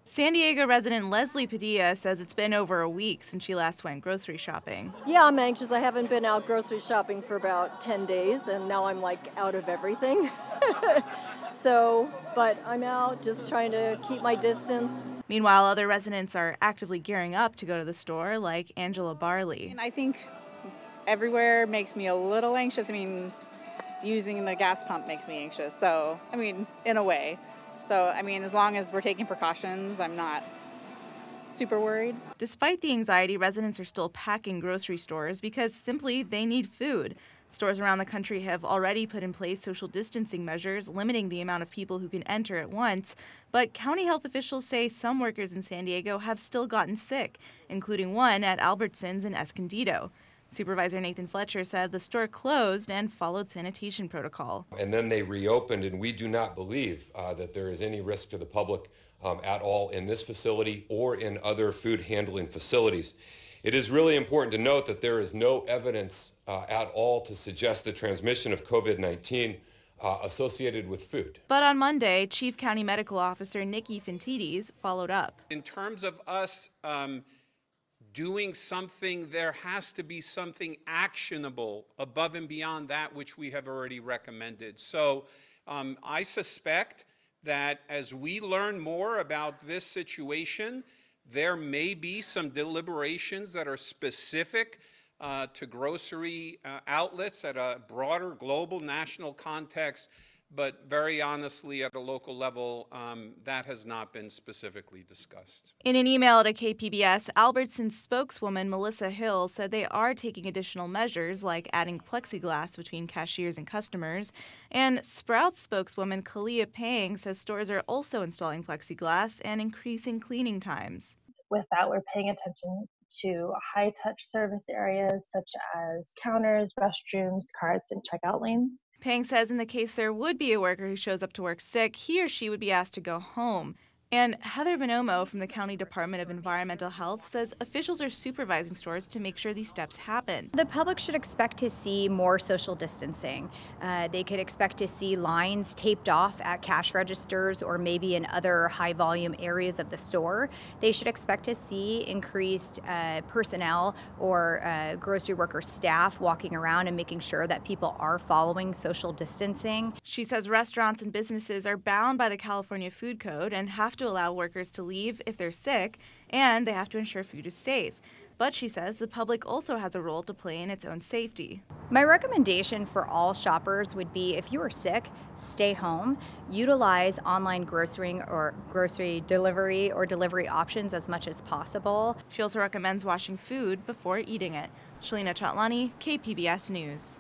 San Diego resident Leslie Padilla says it's been over a week since she last went grocery shopping. Yeah, I'm anxious. I haven't been out grocery shopping for about 10 days, and now I'm like out of everything. But I'm out just trying to keep my distance. Meanwhile, other residents are actively gearing up to go to the store, like ANGELA Barley. And I think everywhere makes me a little anxious. I mean, using the gas pump makes me anxious. So, I mean, in a way. So, I mean, as long as we're taking precautions, I'm not super worried. Despite the anxiety, residents are still packing grocery stores because simply they need food. Stores around the country have already put in place social distancing measures, limiting the amount of people who can enter at once. But county health officials say some workers in San Diego have still gotten sick, including one at Albertsons in Escondido. Supervisor Nathan Fletcher said the store closed and followed sanitation protocol. And then they reopened, and we do not believe that there is any risk to the public at all in this facility or in other food handling facilities. It is really important to note that there is no evidence at all to suggest the transmission of COVID-19 associated with food. But on Monday, Chief County Medical Officer YPHANTIDES followed up. In terms of us doing something, there has to be something actionable above and beyond that which we have already recommended. So I suspect that as we learn more about this situation, there may be some deliberations that are specific to grocery outlets at a broader global national context, but very honestly at a local level, that has not been specifically discussed. In an email to KPBS, Albertsons spokeswoman Melissa Hill said they are taking additional measures like adding plexiglass between cashiers and customers. And Sprouts spokeswoman Kalia Pang says stores are also installing plexiglass and increasing cleaning times. With that, we're paying attention to high-touch service areas such as counters, restrooms, carts, and checkout lanes. Pang says in the case there would be a worker who shows up to work sick, he or she would be asked to go home. And Heather Bonomo from the County Department of Environmental Health says officials are supervising stores to make sure these steps happen. The public should expect to see more social distancing. They could expect to see lines taped off at cash registers or maybe in other high volume areas of the store. They should expect to see increased personnel or grocery worker staff walking around and making sure that people are following social distancing. She says restaurants and businesses are bound by the California Food Code and have to allow workers to leave if they're sick, and they have to ensure food is safe. But she says the public also has a role to play in its own safety. My recommendation for all shoppers would be if you are sick, stay home, utilize online grocery delivery or delivery options as much as possible. She also recommends washing food before eating it. Shalina Chatlani, KPBS News.